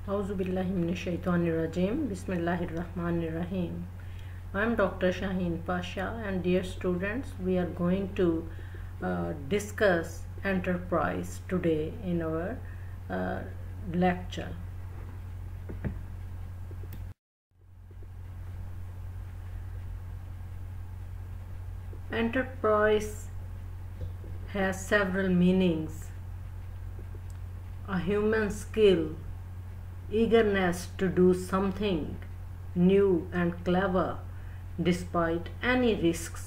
Auzubillahiminash-shaytanir-rajim. Bismillahir-rahmanir-rahim. I am Dr. Shaheen Pasha, and dear students, we are going to discuss enterprise today in our lecture. Enterprise has several meanings: a human skill, eagerness to do something new and clever despite any risks.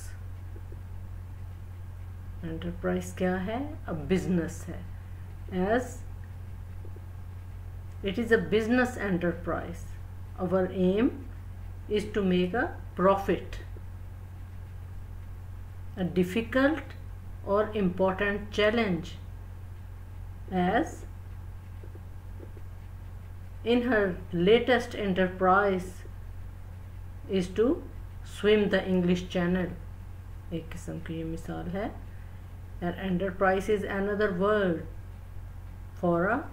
Enterprise क्या है? A business है. As it is a business enterprise, our aim is to make a profit. A difficult or important challenge, as in her latest enterprise is to swim the English Channel. एक किस्म की ये मिसाल है. And enterprise is another word for a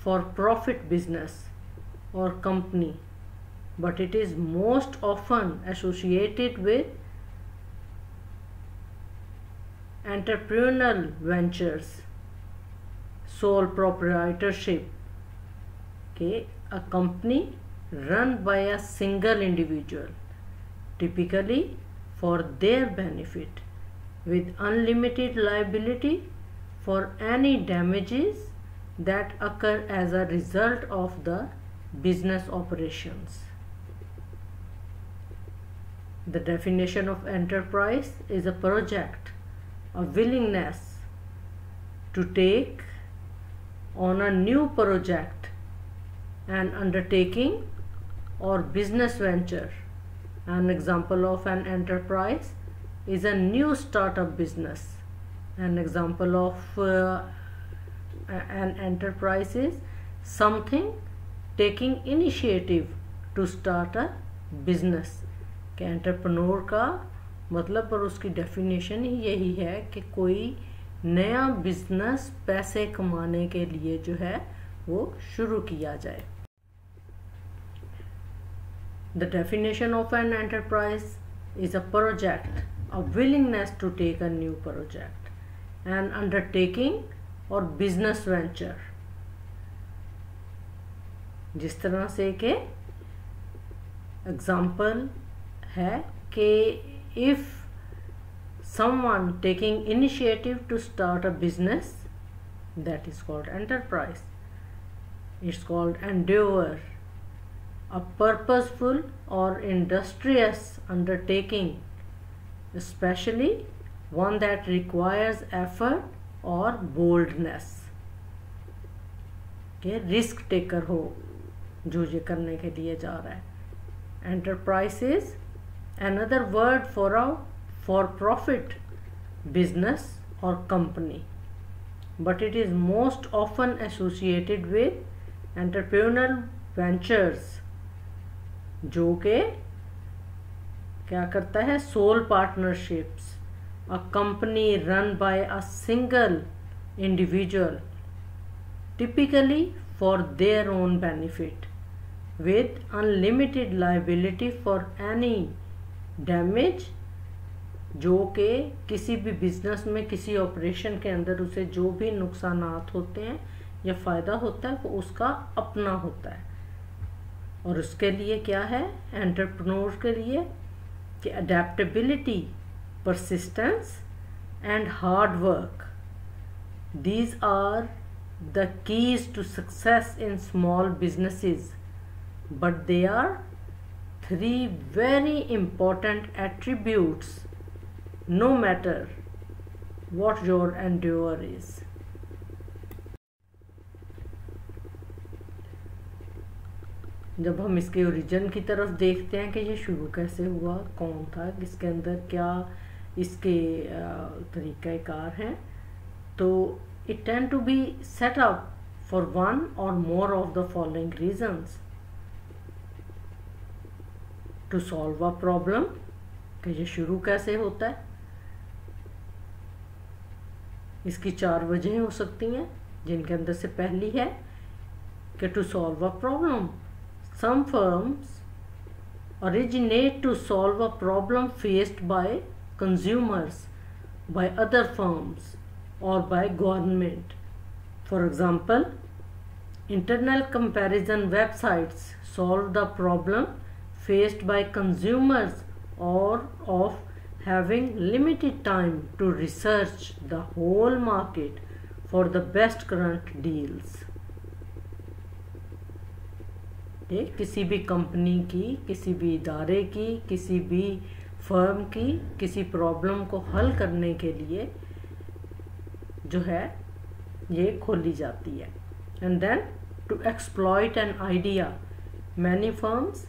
for-profit business or company, but it is most often associated with entrepreneurial ventures, sole proprietorship. A company run by a single individual, typically for their benefit, with unlimited liability for any damages that occur as a result of the business operations. The definition of enterprise is a project, a willingness to take on a new project, an undertaking or business venture. An example of an enterprise is a new startup business. An example of an enterprise is something taking initiative to start a business. कि entrepreneur का मतलब और उसकी definition ही यही है कि कोई नया बिजनेस पैसे कमाने के लिए जो है वो शुरू किया जाए. The definition of an enterprise is a project, a willingness to take a new project, an undertaking or business venture. जिस तरह से के example है कि if someone taking initiative to start a business, that is called enterprise. It's called endeavor, a purposeful or industrious undertaking, especially one that requires effort or boldness. Risk taker हो जो ये करने के लिए जा रहा है. Enterprise is another word for a for-profit business or company, but it is most often associated with entrepreneurial ventures, जो के क्या करता है? Sole partnerships, a company run by a single individual, typically for their own benefit, with unlimited liability for any damage, जो के किसी भी business में किसी ऑपरेशन के अंदर उसे जो भी नुकसानात होते हैं या फ़ायदा होता है वो उसका अपना होता है. और उसके लिए क्या है एंटरप्रेन्योर के लिए कि adaptability, persistence and hard work. These are the keys to success in small businesses, but they are 3 very important attributes no matter what your endeavor is. जब हम इसके ओरिजिन की तरफ देखते हैं कि ये शुरू कैसे हुआ, कौन था, किसके अंदर क्या इसके तरीक़ाकार हैं, तो it tend to be set up for one और more of the following reasons. To solve a problem, कि ये शुरू कैसे होता है. इसकी 4 वजहें हो सकती हैं, जिनके अंदर से पहली है to solve a problem. Some firms originate to solve a problem faced by consumers, by other firms, or by government. For example, internal comparison websites solve the problem faced by consumers or of having limited time to research the whole market for the best current deals. ये किसी भी company की, किसी भी इदारे की, किसी भी फर्म की किसी प्रॉब्लम को हल करने के लिए जो है ये खोली जाती है. And then to exploit an idea, many firms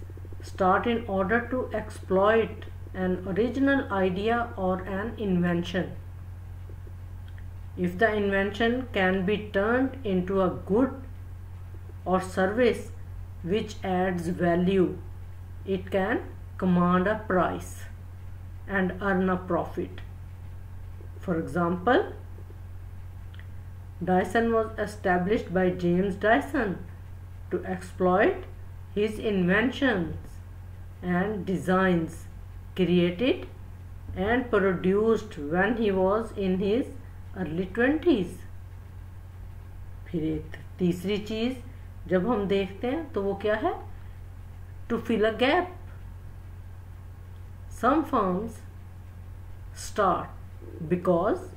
start in order to exploit an original idea or an invention. If the invention can be turned into a good or service which adds value, it can command a price and earn a profit. For example, Dyson was established by James Dyson to exploit his inventions and designs created and produced when he was in his early 20s. फिर एक तीसरी चीज जब हम देखते हैं तो वो क्या है? To fill a gap. Some firms start because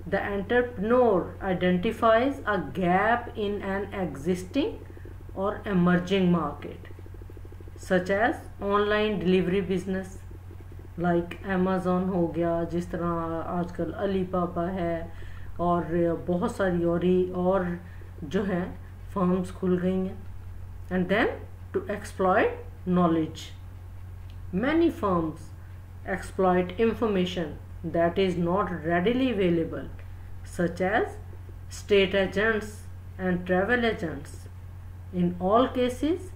the entrepreneur identifies a gap in an existing or emerging market, such as online delivery business like Amazon हो गया, जिस तरह आजकल अलीबाबा है और बहुत सारी और जो हैं फर्म्स खुल गई हैं. And then to exploit knowledge, many firms exploit information that is not readily available, such as state agents and travel agents. In all cases,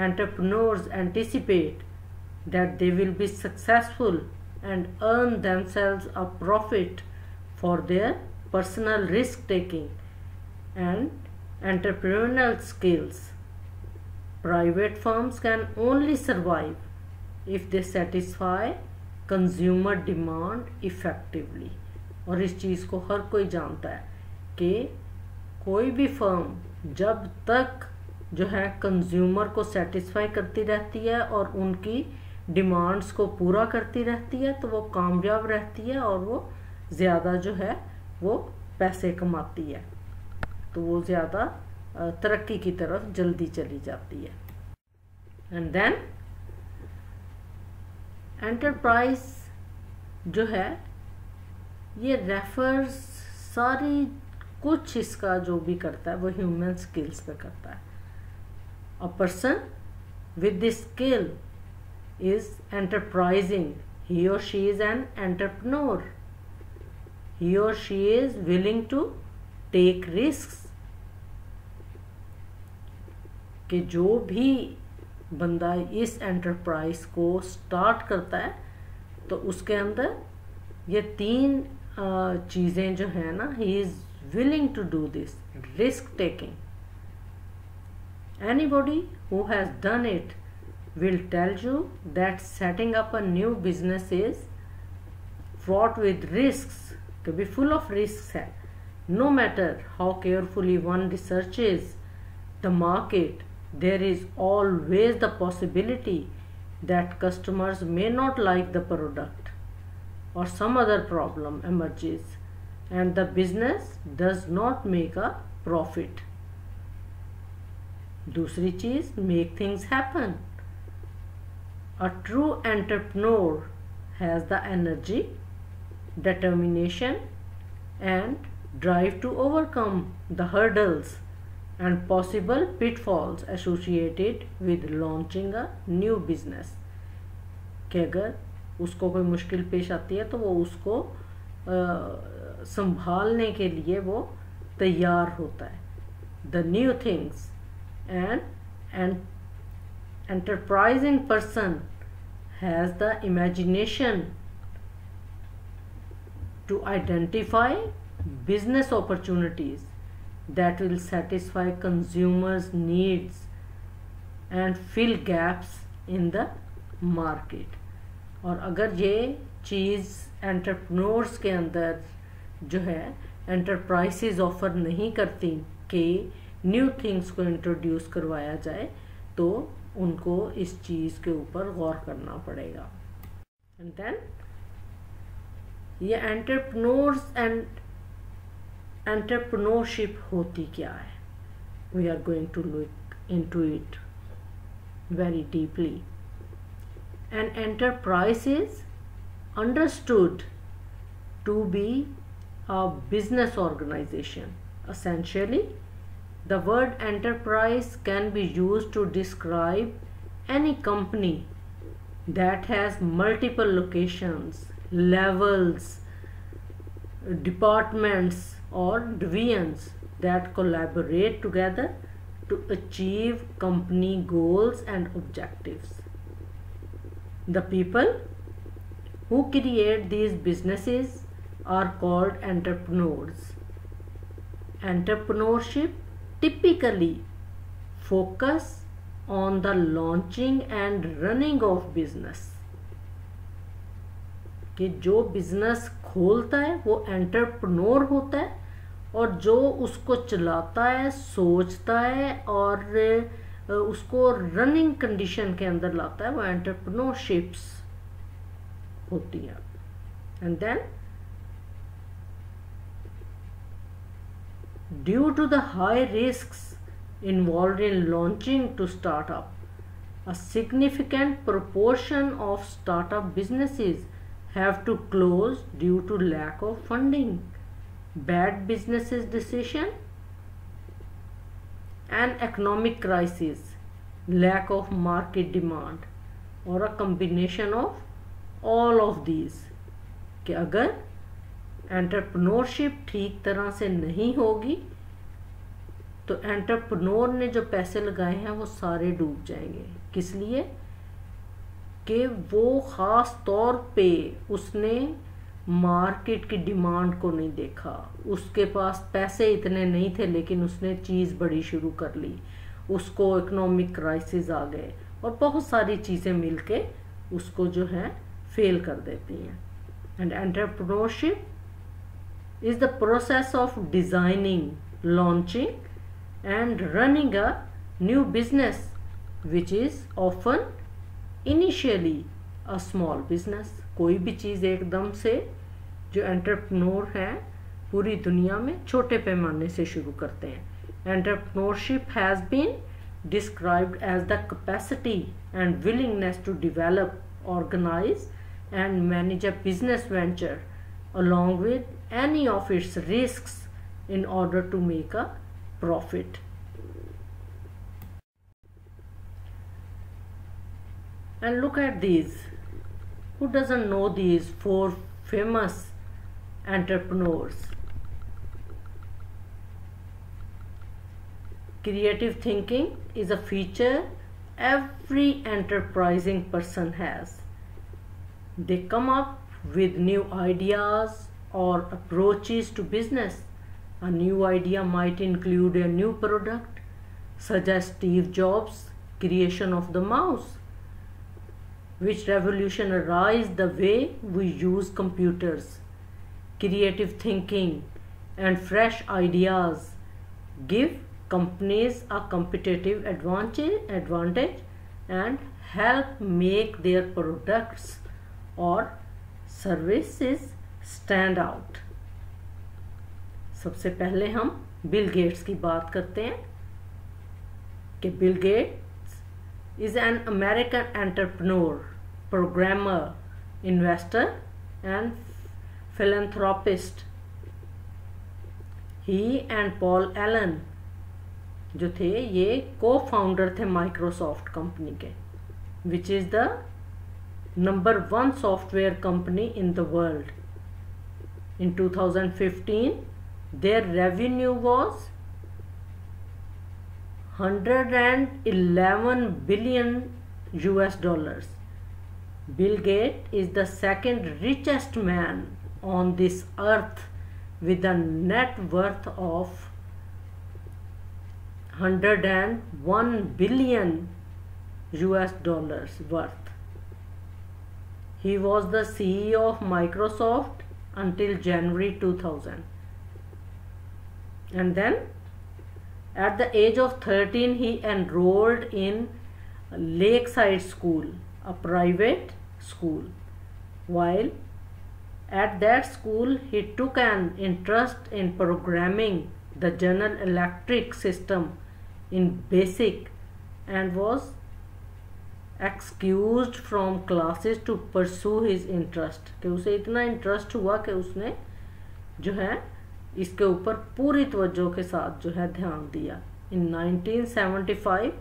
entrepreneurs anticipate that they will be successful and earn themselves a profit for their personal risk-taking and entrepreneurial skills. Private firms can only survive if they satisfy consumer demand effectively. और इस चीज़ को हर कोई जानता है कि कोई भी firm जब तक जो है कंज्यूमर को सेटिस्फाई करती रहती है और उनकी डिमांड्स को पूरा करती रहती है तो वो कामयाब रहती है और वो ज़्यादा जो है वो पैसे कमाती है, तो वो ज़्यादा तरक्की की तरफ जल्दी चली जाती है. एंड देन एंटरप्राइज जो है ये रेफर्स सारी कुछ इसका जो भी करता है वो ह्यूमन स्किल्स पे करता है. A person with this skill is enterprising. He or she is an entrepreneur. He or she is willing to take risks. कि जो भी बंदा इस एंटरप्राइज को स्टार्ट करता है तो उसके अंदर ये तीन चीज़ें जो है ना, he is willing to do this, risk taking. Anybody who has done it will tell you that setting up a new business is fraught with risks, to be full of risks है. No matter how carefully one researches the market, there is always the possibility that customers may not like the product or some other problem emerges and the business does not make a profit. दूसरी चीज, make things happen. A true entrepreneur has the energy, determination and drive to overcome the hurdles and possible pitfalls associated with launching a new business. कि अगर उसको कोई मुश्किल पेश आती है तो वो उसको संभालने के लिए वो तैयार होता है. The new things and an enterprising person has the imagination to identify business opportunities that will satisfy consumers' needs and fill gaps in the market. और अगर ये चीज़ एंटरप्रेन्योर्स के अंदर जो है एंटरप्राइजेज ऑफर नहीं करती कि न्यू थिंग्स को इंट्रोड्यूस करवाया जाए, तो उनको इस चीज़ के ऊपर गौर करना पड़ेगा. एंड देन ये एंटरप्रेन्योर्स एंड एंटरप्रेन्योरशिप होती क्या है, we are going to look into it very deeply. An enterprise is understood to be a business organization. Essentially, the word enterprise can be used to describe any company that has multiple locations, levels, departments or divisions that collaborate together to achieve company goals and objectives. The people who create these businesses are called entrepreneurs. Entrepreneurship typically focus on the launching and running of business. कि जो business खोलता है वो entrepreneur होता है, और जो उसको चलाता है, सोचता है और उसको रनिंग कंडीशन के अंदर लाता है, वो एंटरप्रेन्योरशिप्स होती है. And then due to the high risks involved in launching to startup, a significant proportion of startup businesses have to close due to lack of funding, bad business decision and economic crisis, lack of market demand, or a combination of all of these. कि अगर entrepreneurship ठीक तरह से नहीं होगी तो entrepreneur ने जो पैसे लगाए हैं वो सारे डूब जाएंगे. किस लिए? कि वो ख़ास तौर पे उसने मार्केट की डिमांड को नहीं देखा, उसके पास पैसे इतने नहीं थे लेकिन उसने चीज़ बड़ी शुरू कर ली, उसको इकोनॉमिक क्राइसिस आ गए और बहुत सारी चीज़ें मिलके उसको जो है फेल कर देती हैं. And entrepreneurship is the process of designing, launching and running a new business, which is often initially a small business. कोई भी चीज़ एकदम से जो एंटरप्रेन्योर हैं पूरी दुनिया में छोटे पैमाने से शुरू करते हैं. Entrepreneurship has been described as the capacity and willingness to develop, organise and manage a business venture along with any of its risks in order to make a profit. And look at these. Who doesn't know these four famous entrepreneurs? Creative thinking is a feature every enterprising person has. They come up with new ideas or approaches to business. A new idea might include a new product, such as Steve Jobs' creation of the mouse, which revolutionized the way we use computers. Creative thinking and fresh ideas give companies a competitive advantage and help make their products or services stand out. सबसे पहले हम Bill Gates की बात करते हैं कि Bill Gates is an American entrepreneur, programmer, investor and philanthropist. He and Paul Allen जो थे ये को फाउंडर थे माइक्रोसॉफ्ट कंपनी के, which is the number 1 software company in the world. In 2015 their revenue was $111 billion. Bill Gates is the second richest man on this earth with a net worth of $101 billion worth. He was the CEO of Microsoft until January 2000. And then at the age of 13 he enrolled in Lakeside School, a private school. While at that school he took an interest in programming the General Electric system in BASIC and was excused from classes to pursue his interest, कि उसे इतना interest हुआ कि उसने जो है इसके ऊपर पूरी तवज्जो के साथ जो है ध्यान दिया. In 1975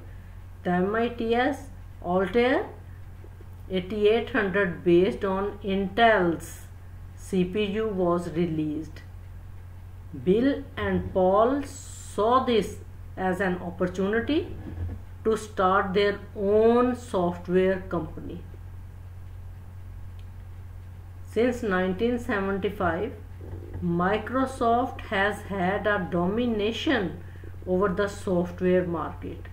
the MIT's Altair 8800 based on Intel's CPU was released. Bill and Paul saw this as an opportunity to start their own software company. Since 1975, Microsoft has had a domination over the software market.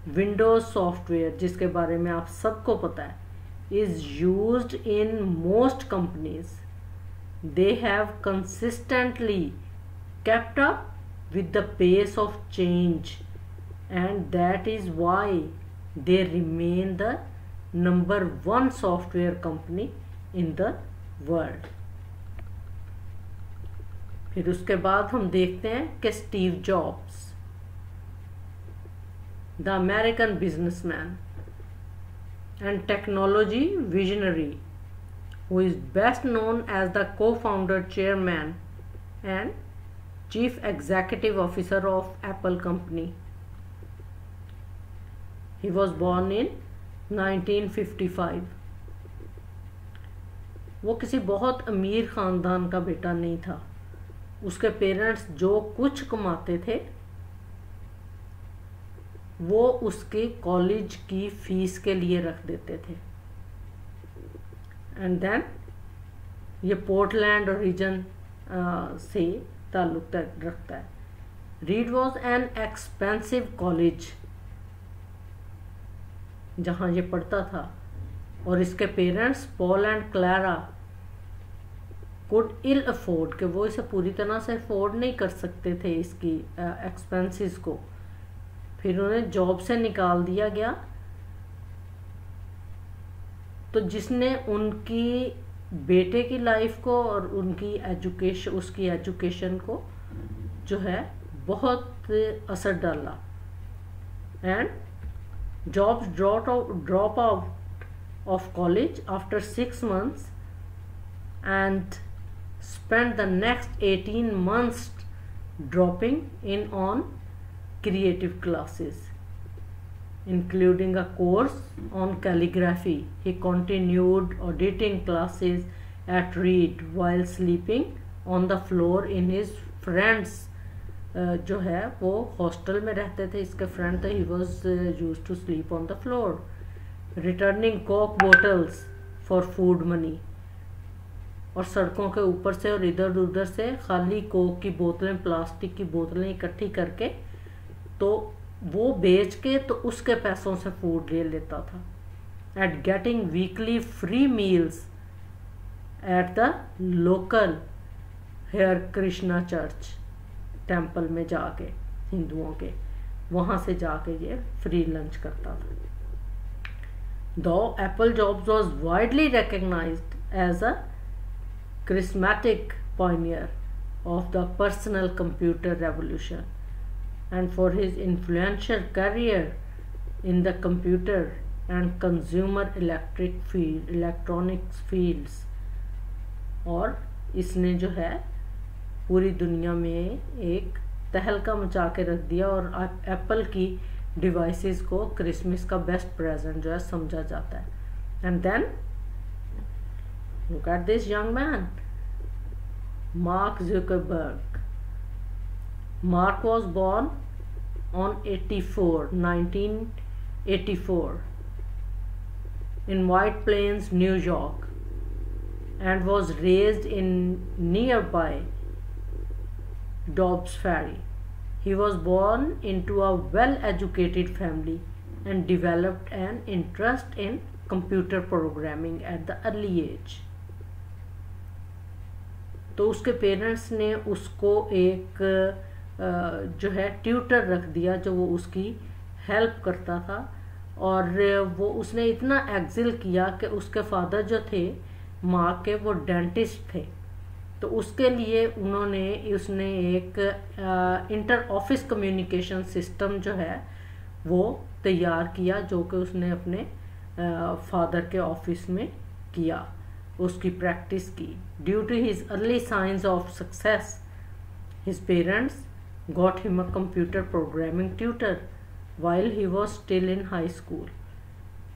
Windows software, जिसके बारे में आप सबको पता है, is used in most companies. They have consistently kept up with the pace of change, and that is why they remain the number one software company in the world. फिर उसके बाद हम देखते हैं कि Steve jobs, the American businessman and technology visionary, who is best known as the co-founder, chairman and chief executive officer of Apple company. He was born in 1955. वो किसी बहुत अमीर ख़ानदान का बेटा नहीं था. उसके पेरेंट्स जो कुछ कमाते थे वो उसके कॉलेज की फीस के लिए रख देते थे. एंड देन ये पोर्टलैंड रीजन से ताल्लुक़ रखता है. Reed was an expensive college जहाँ ये पढ़ता था, और इसके parents Paul and Clara could ill afford, कि वो इसे पूरी तरह से अफोर्ड नहीं कर सकते थे इसकी एक्सपेंसेस को. फिर उन्हें जॉब से निकाल दिया गया. तो जिसने उनकी बेटे की लाइफ को और उनकी उसकी एजुकेशन को जो है बहुत असर डाला. And jobs drop out of college after 6 months and spent the next 18 months dropping in on creative classes, including a course on calligraphy. He continued auditing classes at Reed while sleeping on the floor in his friends जो है वो hostel में रहते थे, इसके friend थे. he was used to sleep on the floor. Returning coke bottles for food money, और सड़कों के ऊपर से और इधर उधर से खाली कोक की बोतलें, प्लास्टिक की बोतलें इकट्ठी करके तो वो बेच के तो उसके पैसों से फूड ले लेता था. At getting weekly free meals at the local Hare Krishna church temple में जाके, हिंदुओं के वहाँ से जाके ये फ्री लंच करता था. Though Apple Jobs was widely recognised as a charismatic pioneer of the personal computer revolution, and for his influential career in the computer and consumer electronics fields. और इसने जो है पूरी दुनिया में एक तहलका मचा के रख दिया, और एप्पल की डिवाइसेस को क्रिसमस का बेस्ट प्रेजेंट जो है समझा जाता है. And then look at this young man, Mark Zuckerberg. Mark was born on 1984 in White Plains, New York, and was raised in nearby Dobbs Ferry. He was born into a well-educated family and developed an interest in computer programming at the early age. तो उसके parents ने उसको एक जो है tutor रख दिया जो वो उसकी हेल्प करता था, और वो उसने इतना एक्सेल किया कि उसके फादर जो थे माँ के वो डेंटिस्ट थे, तो उसके लिए उसने एक इंटर ऑफिस कम्युनिकेशन सिस्टम जो है वो तैयार किया, जो कि उसने अपने फादर के ऑफिस में किया, उसकी प्रैक्टिस की. Due to his early science of success his parents got him a computer programming tutor while he was still in high school,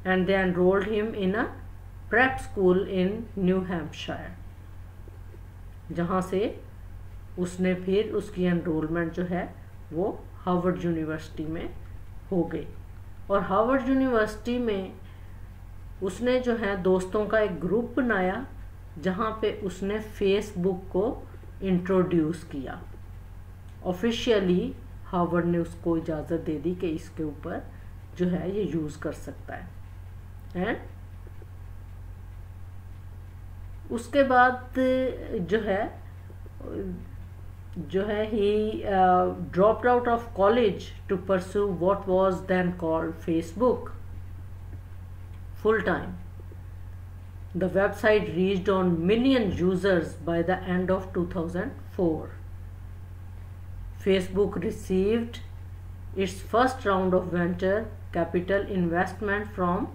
and they enrolled him in a prep school in New Hampshire, जहाँ से उसने फिर उसकी enrolment जो है वो Harvard university में हो गई. और हार्वर्ड यूनिवर्सिटी में उसने जो है दोस्तों का एक ग्रुप बनाया जहाँ पे उसने फेसबुक को इंट्रोड्यूस किया. ऑफिशियली हार्वर्ड ने उसको इजाज़त दे दी कि इसके ऊपर जो है ये यूज़ कर सकता है. एंड उसके बाद जो है he dropped out of college to pursue what was then called Facebook full time. The website reached on million users by the end of 2004. Facebook received its first round of venture capital investment from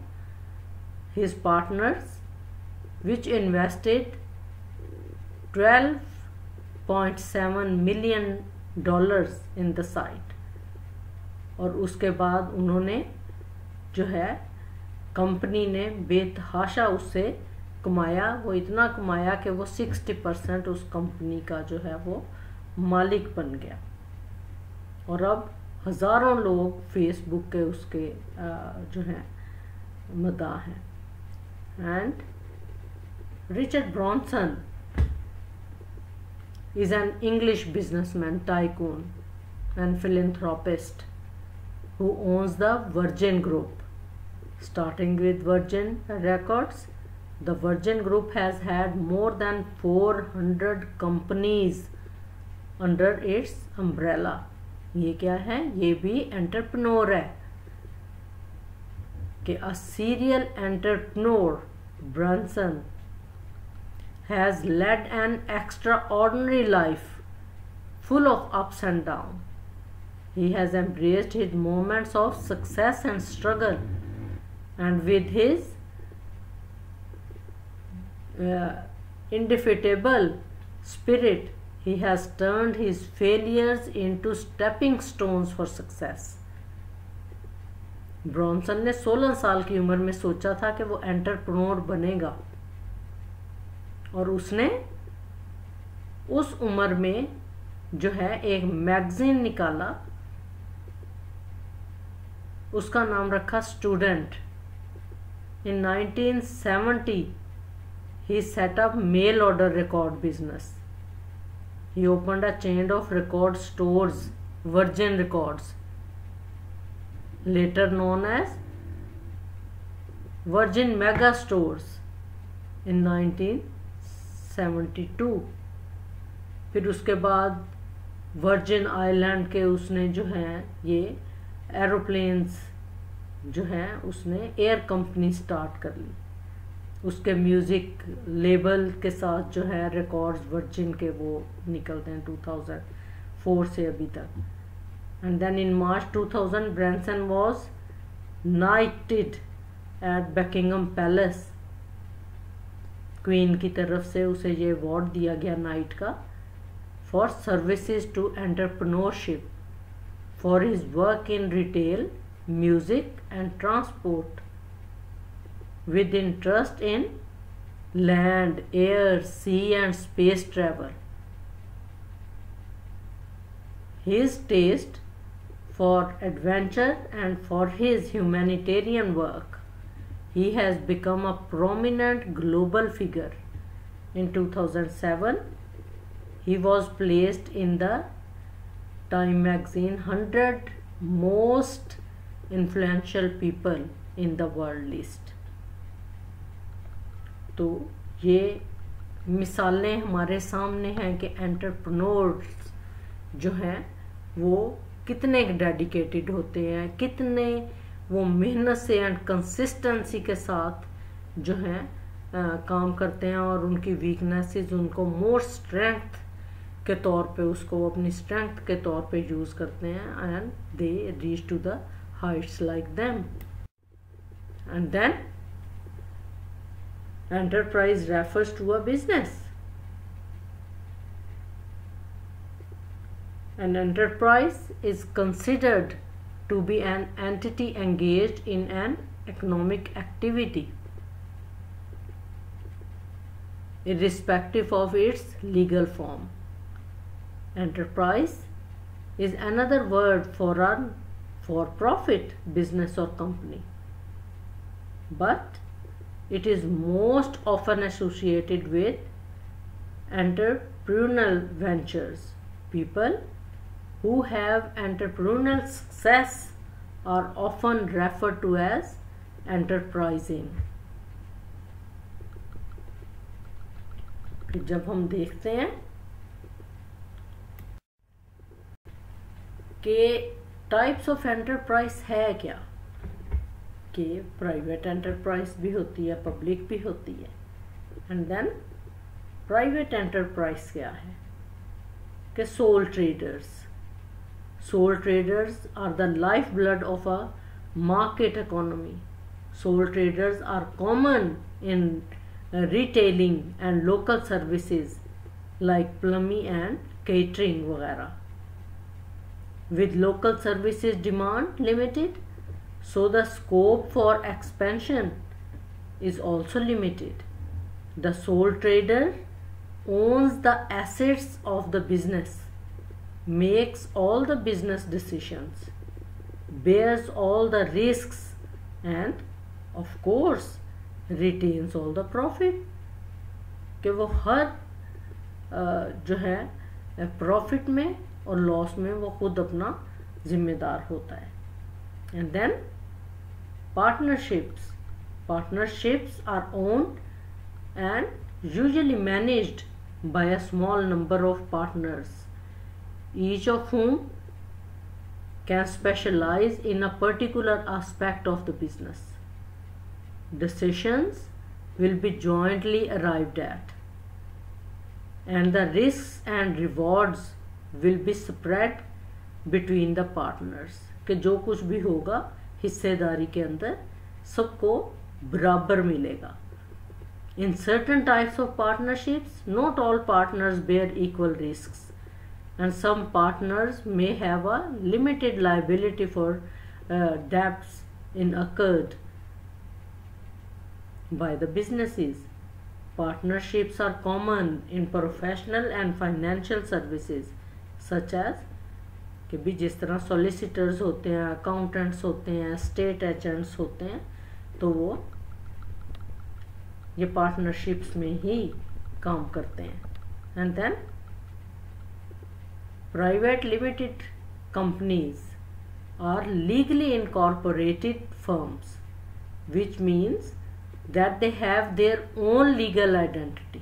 his partners, which invested $12.7 million in the site. और उसके बाद उन्होंने जो है company ने बेतहाशा उससे कमाया. वो इतना कमाया कि वो 60% उस कंपनी का जो है वो मालिक बन गया, और अब हज़ारों लोग फेसबुक के उसके जो हैं मदाह हैं. And Richard Bronson is an English businessman, tycoon and philanthropist who owns the Virgin Group. Starting with Virgin Records, the Virgin Group has had more than 400 companies under its umbrella. ये क्या है? ये भी एंटरप्रेन्योर है कि a serial entrepreneur, Brunson has led an extraordinary life full of ups and downs. He has embraced his moments of success and struggle, and with his indefatigable spirit, he has turned his failures into stepping stones for success. Bronson ने 16 साल की उम्र में सोचा था कि वो entrepreneur बनेगा, और उसने उस उम्र में जो है एक मैगजीन निकाला, उसका नाम रखा student. In 1970, he set up mail order record business. He opened a chain of record stores, Virgin Records, later known as Virgin Mega Stores, in 1972. फिर उसके बाद वर्जिन आइलैंड के उसने जो है ये एरोप्लेन्स जो हैं उसने एयर कंपनी स्टार्ट कर ली. उसके म्यूज़िक लेबल के साथ जो है रिकॉर्ड्स वर्जिन के वो निकलते हैं 2004 से अभी तक. And then in March 2000 Branson was knighted at Buckingham Palace. Queen की तरफ से उसे ये अवार्ड दिया गया नाइट का for services to entrepreneurship for his work in retail, music and transport, with interest in land, air, sea and space travel. His taste for adventure and for his humanitarian work, he has become a prominent global figure. In 2007, he was placed in the time magazine 100 most influential people in the world list. तो ये मिसालें हमारे सामने हैं कि entrepreneurs जो हैं वो कितने डेडिकेटेड होते हैं, कितने वो मेहनत से एंड कंसिस्टेंसी के साथ जो हैं काम करते हैं, और उनकी वीकनेसेस उनको मोर स्ट्रेंथ के तौर पे उसको अपनी स्ट्रेंथ के तौर पे यूज़ करते हैं and they reach to the heights like them. And then enterprise refers to a business. An enterprise is considered to be an entity engaged in an economic activity, irrespective of its legal form. Enterprise is another word for a for-profit business or company, but it is most often associated with entrepreneurial ventures. People who have entrepreneurial success are often referred to as enterprising. फिर जब हम देखते हैं कि types of enterprise है क्या, कि private enterprise भी होती है, पब्लिक भी होती है। एंड देन प्राइवेट एंटरप्राइज क्या है कि sole traders are the life blood of a market economy. Sole traders are common in retailing and local services like plumbing and catering वगैरह। With local services demand limited, so the scope for expansion is also limited. The sole trader owns the assets of the business, makes all the business decisions, bears all the risks, and of course retains all the profit. कि वो हर जो है profit में और loss में वो खुद अपना जिम्मेदार होता है। And then partnerships are owned and usually managed by a small number of partners, each of whom can specialize in a particular aspect of the business. Decisions will be jointly arrived at, and the risks and rewards will be spread between the partners. कि जो कुछ भी होगा हिस्सेदारी के अंदर सबको बराबर मिलेगा। In certain types of partnerships, not all partners bear equal risks, and some partners may have a limited liability for debts incurred by the businesses. Partnerships are common in professional and financial services, such as कि भी जिस तरह solicitors होते हैं, accountants होते हैं, state agents होते हैं, तो वो ये पार्टनरशिप्स में ही काम करते हैं। And then private limited companies are legally incorporated firms, which means that they have their own legal identity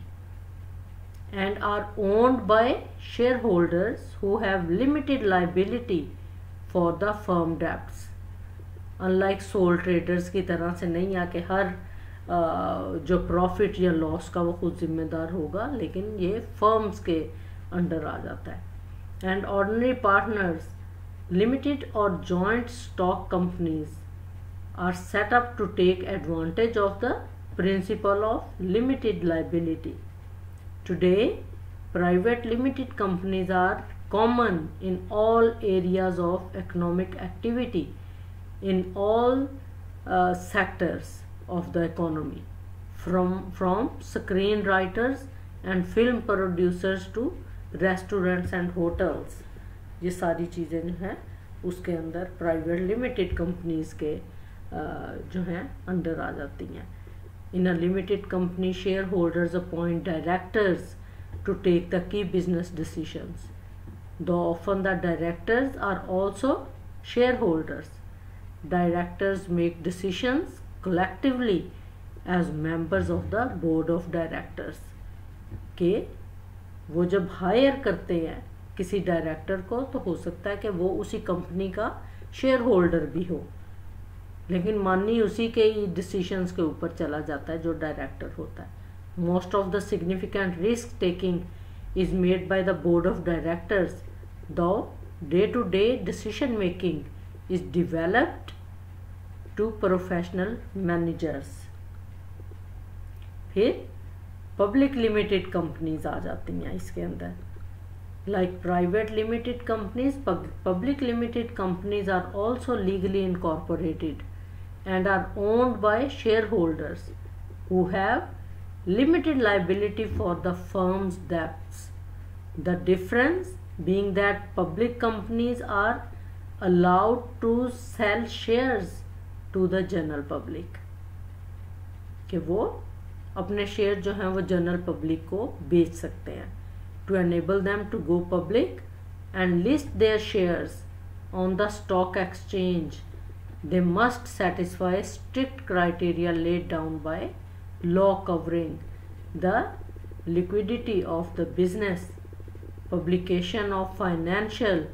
and are owned by shareholders who have limited liability for the firm debts. Unlike sole traders की तरह से नहीं आके हर जो profit या loss का वो खुद जिम्मेदार होगा, लेकिन ये फर्म्स के अंडर आ जाता है। एंड ऑर्डिनरी पार्टनर्स, लिमिटेड और joint stock companies are set up to take advantage of the principle of limited liability. Today, private limited companies are common in all areas of economic activity, in all sectors of the economy, from screenwriters and film producers to restaurants and hotels. ये सारी चीज़ें जो हैं उसके अंदर private limited companies के जो हैं अंडर आ जाती हैं। In a limited company, shareholders appoint directors to take the key business decisions. though often the directors are also shareholders. Directors make decisions collectively as members of the board of directors. कि वो जब higher करते हैं किसी director को तो हो सकता है कि वो उसी कंपनी का शेयर होल्डर भी हो, लेकिन माननी उसी के ही डिसीशंस के ऊपर चला जाता है जो डायरेक्टर होता है. Most of the significant risk taking is made by the board of directors, though day-to-day decision making is developed to professional managers. फिर पब्लिक लिमिटेड कंपनीज आ जाती हैं इसके अंदर. Like private limited companies, public limited companies are also legally incorporated and are owned by shareholders who have limited liability for the firm's debts. The difference being that public companies are allowed to sell shares to the general public, कि वो अपने share जो हैं वो general public को बेच सकते हैं. To enable them to go public and list their shares on the stock exchange, they must satisfy strict criteria laid down by law covering the liquidity of the business, publication of financial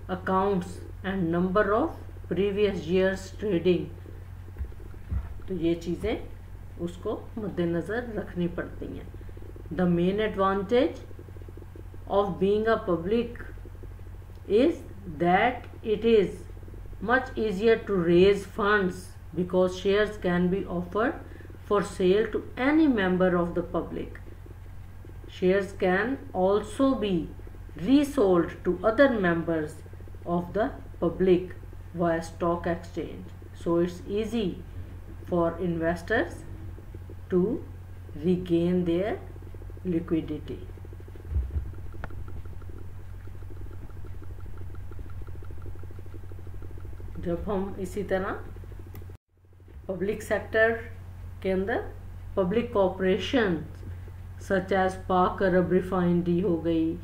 accounts and number of previous years trading. तो ये चीज़ें उसको मद्देनज़र रखनी पड़ती हैं. The main advantage of being a public is that it is much easier to raise funds because shares can be offered for sale to any member of the public. Shares can also be resold to other members of the public via stock exchange. So it's easy for investors to regain their liquidity. जब हम इसी तरह public sector के अंदर public corporation such as पाक अरब refinery हो गई,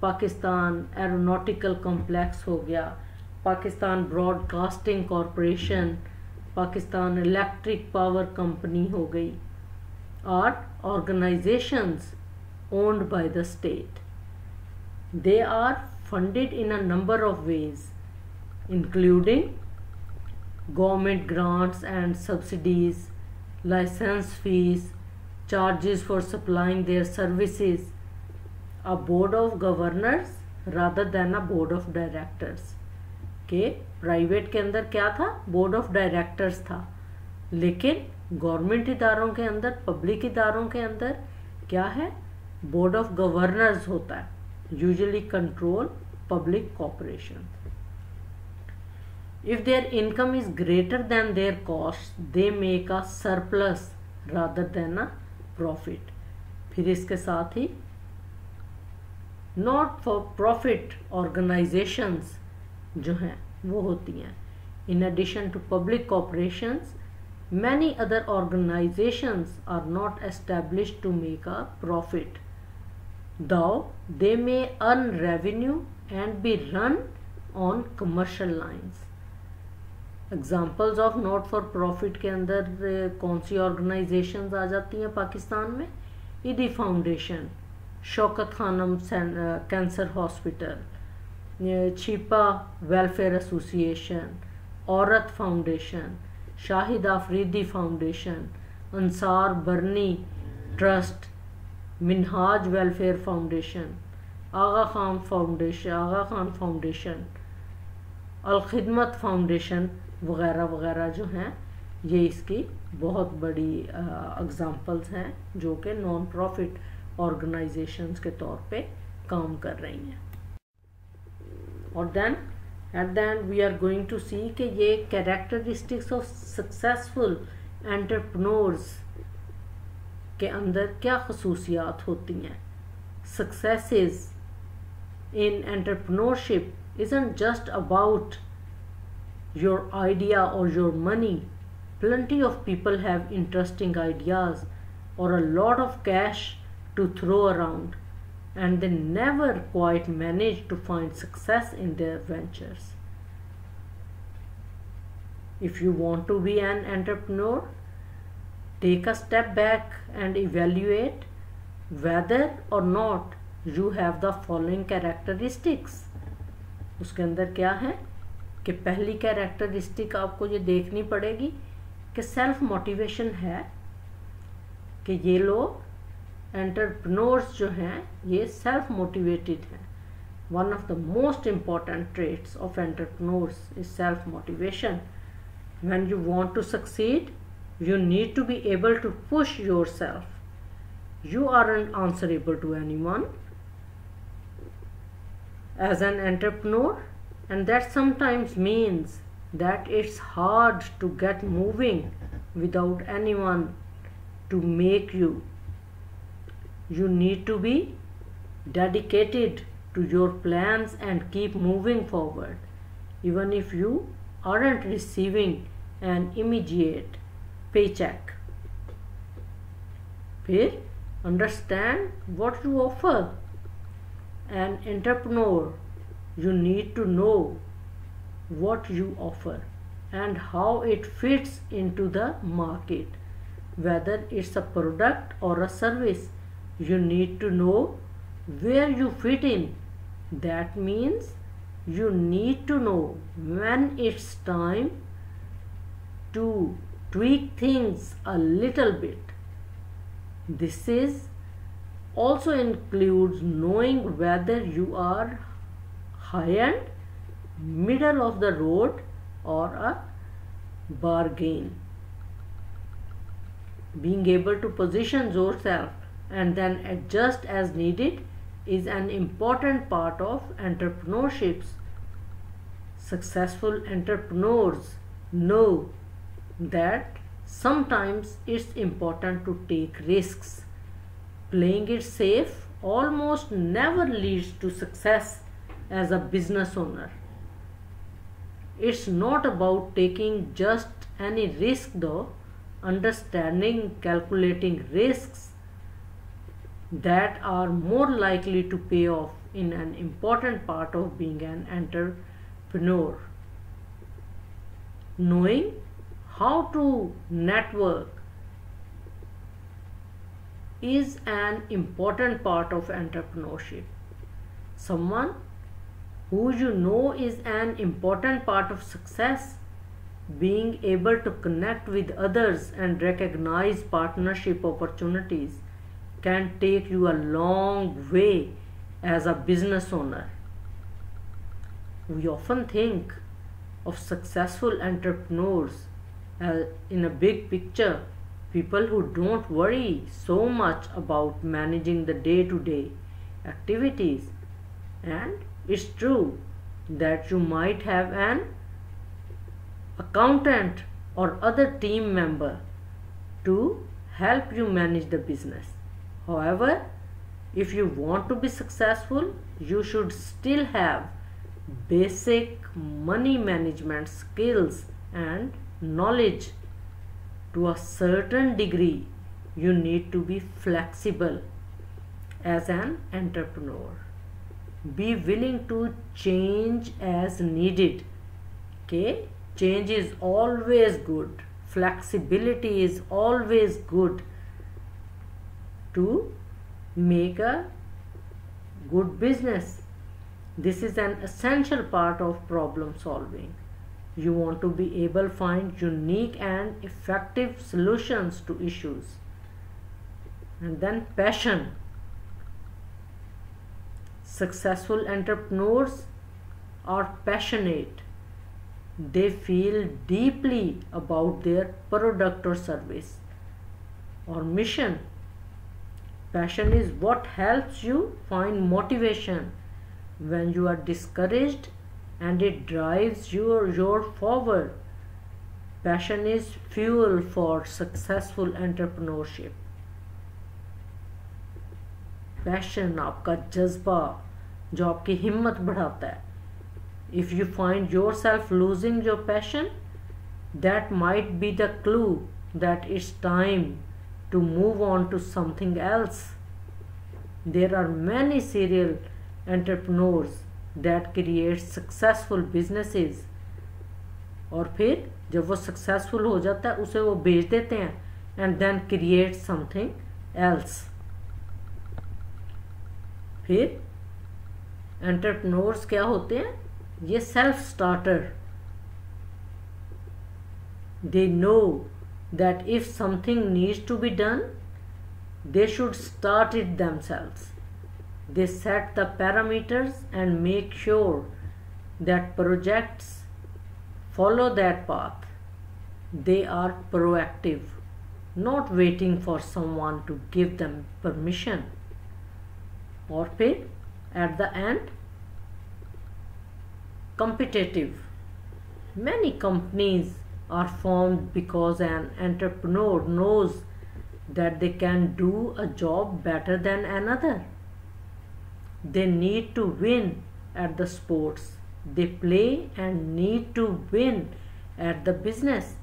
Pakistan aeronautical complex हो गया, Pakistan broadcasting corporation, Pakistan electric power company हो गई, are organisations owned by the state. They are funded in a number of ways including government grants and subsidies, license fees, charges for supplying their services, a board of governors rather than a board of directors. के private के अंदर क्या था, board of directors था, लेकिन government इदारों के अंदर, पब्लिक इदारों के अंदर क्या है, बोर्ड ऑफ गवर्नर्स होता है. Usually control public corporation. If their income is greater than their costs, they make a surplus rather than a profit. फिर इसके साथ ही not for profit organizations जो हैं वो होती हैं. In addition to public corporations, many other organizations are not established to make a profit, though they may earn revenue and be run on commercial lines. Examples of not for profit के अंदर कौन सी organisations आ जाती हैं पाकिस्तान में? Edhi foundation, Shaukat Khanum cancer hospital, Chhipa welfare association, Aurat foundation, Shahid Afridi foundation, Ansar Burney trust, Minhaj welfare foundation, Aga Khan foundation, Al Khidmat foundation वगैरह वगैरह जो हैं, ये इसकी बहुत बड़ी एग्जांपल्स हैं जो कि नॉन प्रॉफिट ऑर्गेनाइजेशंस के तौर पे काम कर रही हैं. और then at the end we are going to see कि ये कैरेक्टरिस्टिक्स ऑफ सक्सेसफुल एंटरप्रेन्योर्स के अंदर क्या खसूसियात होती हैं. Successes in entrepreneurship isn't just about your idea or your money. Plenty of people have interesting ideas or a lot of cash to throw around. and they never quite manage to find success in their ventures. If you want to be an entrepreneur, take a step back and evaluate whether or not you have the following characteristics. उसके अंदर क्या है कि पहली characteristic आपको ये देखनी पड़ेगी कि सेल्फ मोटिवेशन है, कि ये लोग एंटरप्रेन्योर्स जो हैं ये सेल्फ मोटिवेटेड हैं. One of the most important traits of entrepreneurs is self motivation. When you want to succeed, you need to be able to push yourself. You aren't answerable to anyone as an entrepreneur, and that sometimes means that it's hard to get moving without anyone to make you. You need to be dedicated to your plans and keep moving forward, even if you aren't receiving an immediate paycheck. फिर understand what you offer. An entrepreneur, you need to know what you offer and how it fits into the market. Whether it's a product or a service, you need to know where you fit in. That means you need to know when it's time to tweak things a little bit. This is also includes knowing whether you are high-end, middle of the road, or a bargain. Being able to position yourself and then adjust as needed is an important part of entrepreneurship. Successful entrepreneurs know that sometimes it's important to take risks. Playing it safe almost never leads to success as a business owner. It's not about taking just any risk though. Understanding, calculating risks that are more likely to pay off in an important part of being an entrepreneur. Knowing how to network is an important part of entrepreneurship. Someone who you know is an important part of success. Being able to connect with others and recognize partnership opportunities can take you a long way as a business owner. We often think of successful entrepreneurs in a big picture, people who don't worry so much about managing the day-to-day activities. And it's true that you might have an accountant or other team member to help you manage the business. However, if you want to be successful, you should still have basic money management skills and knowledge. To a certain degree, you need to be flexible as an entrepreneur. Be willing to change as needed. Okay? Change is always good. Flexibility is always good to make a good business. This is an essential part of problem solving. You want to be able to find unique and effective solutions to issues. And then passion. Successful entrepreneurs are passionate. They feel deeply about their product or service or mission. Passion is what helps you find motivation when you are discouraged, and it drives your forward. Passion is fuel for successful entrepreneurship. Passion आपका जज्बा जो आपकी हिम्मत बढ़ाता है. If you find yourself losing your passion, that might be the clue that it's time to move on to something else. There are many serial entrepreneurs that create successful businesses, और फिर जब वो सक्सेसफुल हो जाता है उसे वो बेच देते हैं, and then create something else. फिर एंटरप्रेन्योर्स क्या होते हैं? ये self starter. They know that if something needs to be done, they should start it themselves. They set the parameters and make sure that projects follow that path. They are proactive, not waiting for someone to give them permission. और फिर at the end, competitive. Many companies are formed because an entrepreneur knows that they can do a job better than another. They need to win at the sports they play and need to win at the business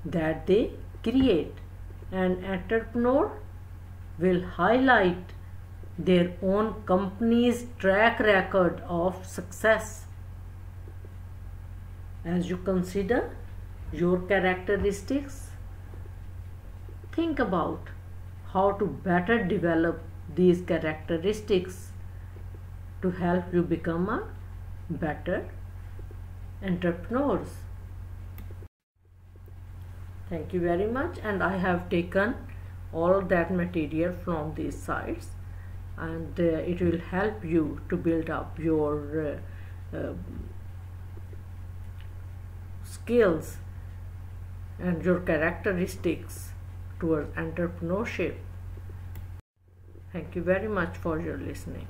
that they create. An entrepreneur will highlight their own company's track record of success. As you consider your characteristics, think about how to better develop these characteristics to help you become a better entrepreneurs. Thank you very much, and I have taken all that material from these sites, and it will help you to build up your skills and your characteristics towards entrepreneurship. Thank you very much for your listening.